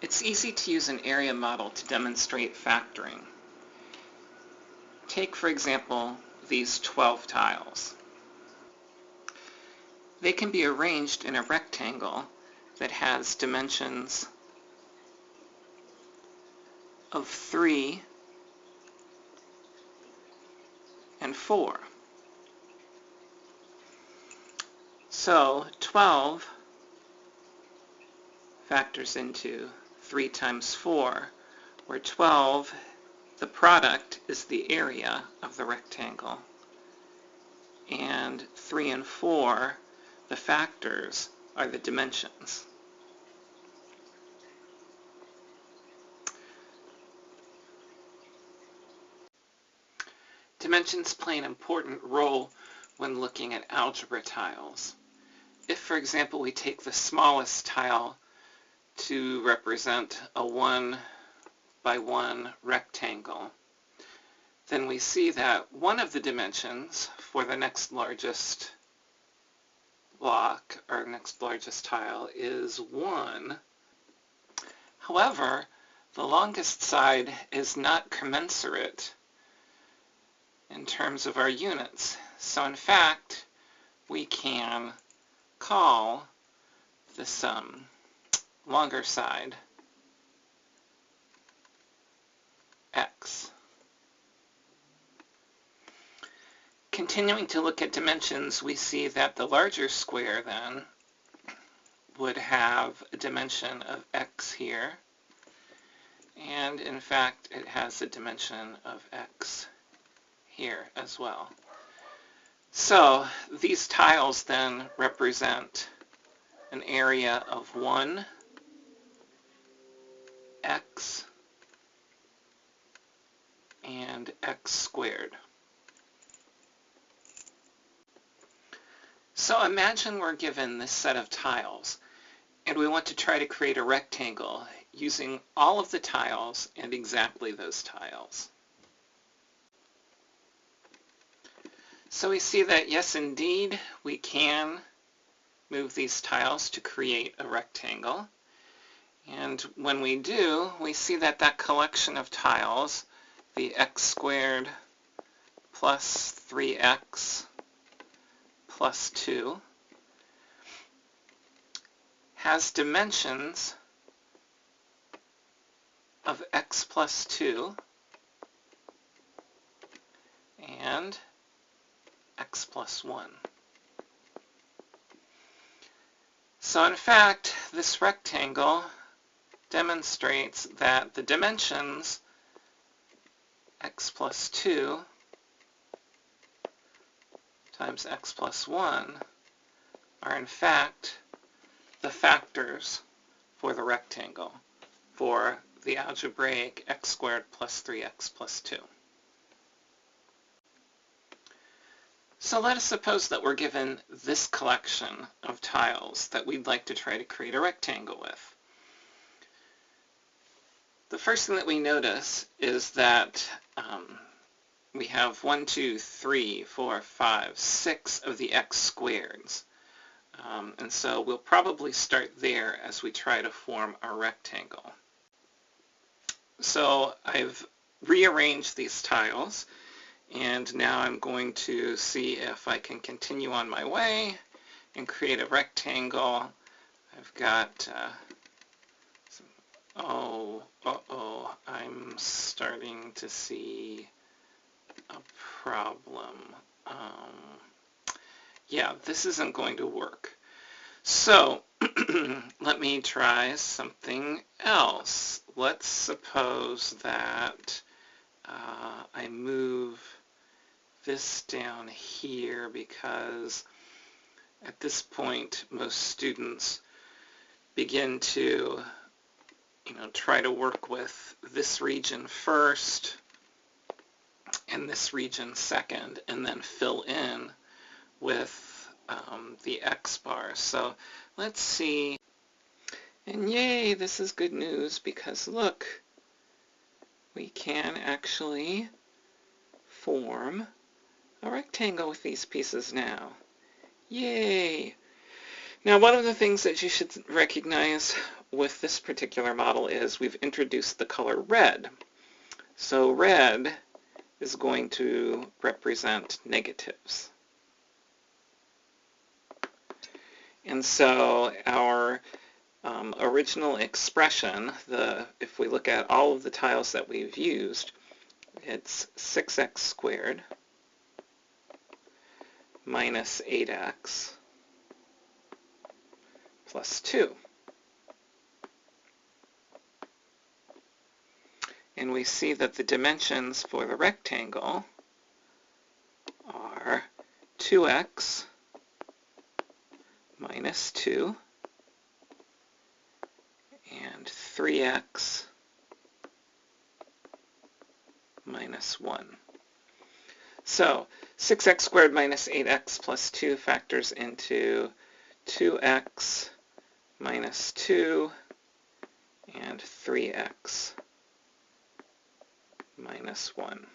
It's easy to use an area model to demonstrate factoring. Take, for example, these 12 tiles. They can be arranged in a rectangle that has dimensions of 3 and 4. So 12 factors into 3 times 4, where 12, the product, is the area of the rectangle, and 3 and 4, the factors, are the dimensions. Dimensions play an important role when looking at algebra tiles. If, for example, we take the smallest tile to represent a 1 by 1 rectangle, then we see that one of the dimensions for the next largest block, or next largest tile, is 1. However, the longest side is not commensurate in terms of our units. So in fact, we can call this longer side x. Continuing to look at dimensions, we see that the larger square then would have a dimension of x here, and in fact it has a dimension of x here as well. So these tiles then represent an area of 1 x and x squared. So imagine we're given this set of tiles and we want to try to create a rectangle using all of the tiles and exactly those tiles. So we see that yes, indeed, we can move these tiles to create a rectangle. And when we do, we see that that collection of tiles, the x squared plus 3x plus 2, has dimensions of x plus 2 and x plus 1. So in fact, this rectangle demonstrates that the dimensions x plus 2 times x plus 1 are in fact the factors for the rectangle, for the algebraic x squared plus 3x plus 2. So let us suppose that we're given this collection of tiles that we'd like to try to create a rectangle with. The first thing that we notice is that we have 1, 2, 3, 4, 5, 6 of the x squareds. And so we'll probably start there as we try to form our rectangle. So I've rearranged these tiles, and now I'm going to see if I can continue on my way and create a rectangle. I've got, I'm starting to see a problem. Yeah, this isn't going to work. So let me try something else. Let's suppose that I move this down here, because at this point most students begin to try to work with this region first and this region second, and then fill in with the x bar. So let's see, and yay, this is good news, because look, we can actually form a rectangle with these pieces now. Yay! Now, one of the things that you should recognize with this particular model is we've introduced the color red. So red is going to represent negatives. And so our original expression, if we look at all of the tiles that we've used, it's 6x squared minus 8x plus 2. And we see that the dimensions for the rectangle are 2x minus 2 and 3x minus 1. So 6x squared minus 8x plus 2 factors into 2x minus 2 and 3x minus 1.